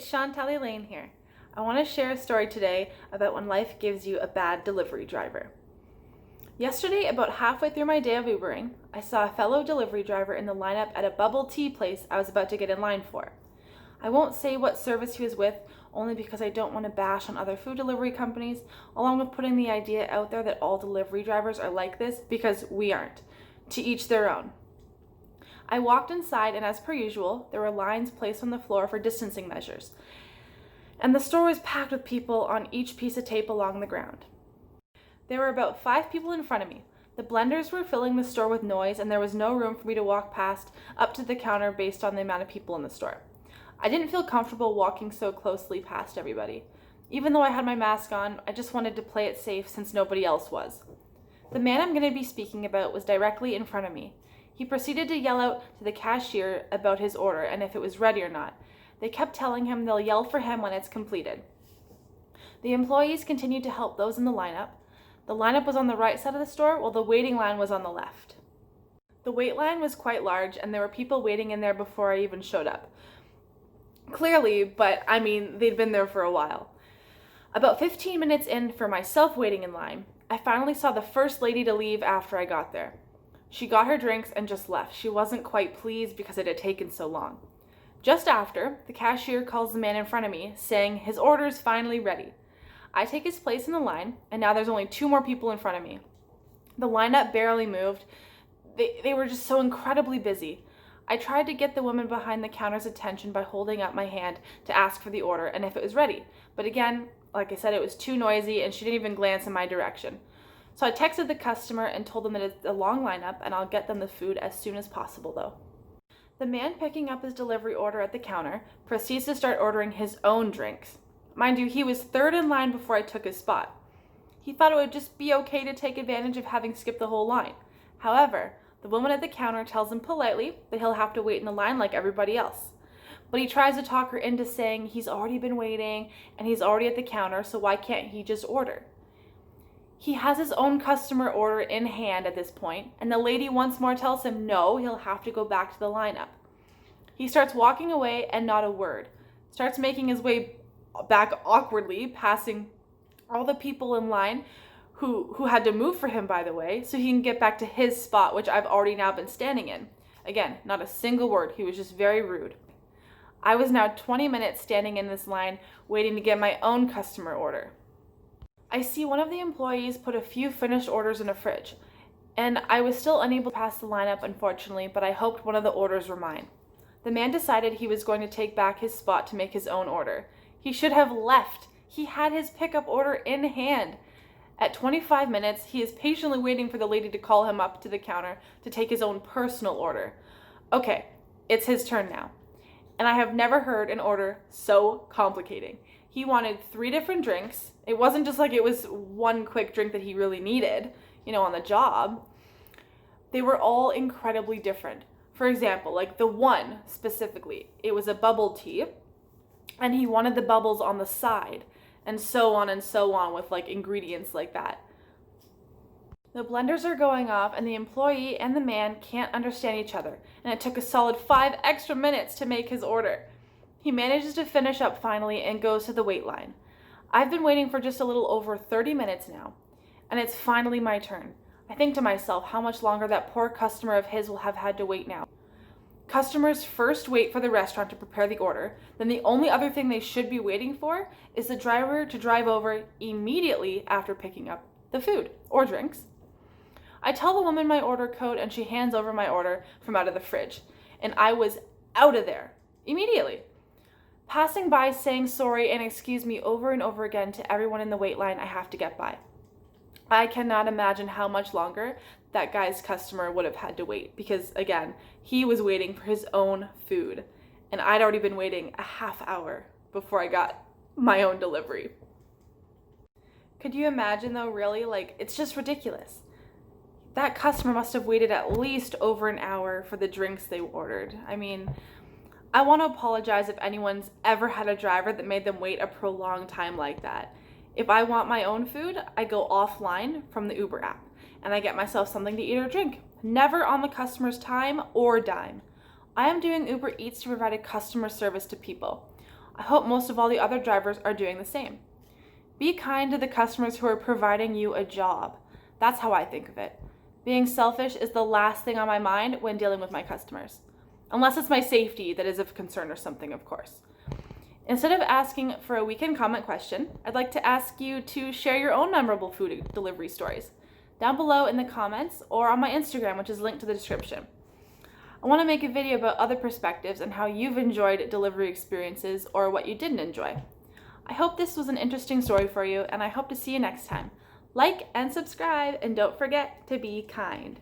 Chantal Lane here. I want to share a story today about when life gives you a bad delivery driver. Yesterday, about halfway through my day of Ubering, I saw a fellow delivery driver in the lineup at a bubble tea place I was about to get in line for. I won't say what service he was with, only because I don't want to bash on other food delivery companies, along with putting the idea out there that all delivery drivers are like this, because we aren't. To each their own. I walked inside, and as per usual, there were lines placed on the floor for distancing measures. And the store was packed with people on each piece of tape along the ground. There were about 5 people in front of me. The blenders were filling the store with noise, and there was no room for me to walk past up to the counter based on the amount of people in the store. I didn't feel comfortable walking so closely past everybody. Even though I had my mask on, I just wanted to play it safe since nobody else was. The man I'm going to be speaking about was directly in front of me. He proceeded to yell out to the cashier about his order and if it was ready or not. They kept telling him they'll yell for him when it's completed. The employees continued to help those in the lineup. The lineup was on the right side of the store, while the waiting line was on the left. The wait line was quite large, and there were people waiting in there before I even showed up. Clearly, but I mean, they'd been there for a while. About 15 minutes in for myself waiting in line, I finally saw the first lady to leave after I got there. She got her drinks and just left. She wasn't quite pleased because it had taken so long. Just after, the cashier calls the man in front of me, saying his order's finally ready. I take his place in the line, and now there's only 2 more people in front of me. The lineup barely moved. They were just so incredibly busy. I tried to get the woman behind the counter's attention by holding up my hand to ask for the order and if it was ready. But again, like I said, it was too noisy and she didn't even glance in my direction. So I texted the customer and told them that it's a long lineup and I'll get them the food as soon as possible though. The man picking up his delivery order at the counter proceeds to start ordering his own drinks. Mind you, he was 3rd in line before I took his spot. He thought it would just be okay to take advantage of having skipped the whole line. However, the woman at the counter tells him politely that he'll have to wait in the line like everybody else. But he tries to talk her into saying he's already been waiting and he's already at the counter, so why can't he just order? He has his own customer order in hand at this point, and the lady once more tells him no, he'll have to go back to the lineup. He starts walking away and not a word. Starts making his way back awkwardly, passing all the people in line who had to move for him, by the way, so he can get back to his spot, which I've already now been standing in. Again, not a single word. He was just very rude. I was now 20 minutes standing in this line, waiting to get my own customer order. I see one of the employees put a few finished orders in a fridge, and I was still unable to pass the lineup, unfortunately, but I hoped one of the orders were mine. The man decided he was going to take back his spot to make his own order. He should have left. He had his pickup order in hand. At 25 minutes, he is patiently waiting for the lady to call him up to the counter to take his own personal order. Okay, it's his turn now. And I have never heard an order so complicating. He wanted 3 different drinks. It wasn't just like it was one quick drink that he really needed, on the job. They were all incredibly different. For example, like the one specifically, it was a bubble tea, and he wanted the bubbles on the side, and so on with like ingredients like that. The blenders are going off, and the employee and the man can't understand each other, and it took a solid 5 extra minutes to make his order. He manages to finish up finally and goes to the wait line. I've been waiting for just a little over 30 minutes now, and it's finally my turn. I think to myself how much longer that poor customer of his will have had to wait now. Customers first wait for the restaurant to prepare the order, then the only other thing they should be waiting for is the driver to drive over immediately after picking up the food or drinks. I tell the woman my order code and she hands over my order from out of the fridge, and I was out of there immediately. Passing by saying sorry and excuse me over and over again to everyone in the wait line I have to get by. I cannot imagine how much longer that guy's customer would have had to wait because, again, he was waiting for his own food, and I'd already been waiting a half hour before I got my own delivery. Could you imagine though, really? It's just ridiculous. That customer must have waited at least over an hour for the drinks they ordered. I mean, I want to apologize if anyone's ever had a driver that made them wait a prolonged time like that. If I want my own food, I go offline from the Uber app and I get myself something to eat or drink, never on the customer's time or dime. I am doing Uber Eats to provide a customer service to people. I hope most of all the other drivers are doing the same. Be kind to the customers who are providing you a job. That's how I think of it. Being selfish is the last thing on my mind when dealing with my customers. Unless it's my safety that is of concern or something, of course. Instead of asking for a weekend comment question, I'd like to ask you to share your own memorable food delivery stories down below in the comments or on my Instagram, which is linked to the description. I want to make a video about other perspectives and how you've enjoyed delivery experiences or what you didn't enjoy. I hope this was an interesting story for you, and I hope to see you next time. Like and subscribe, and don't forget to be kind.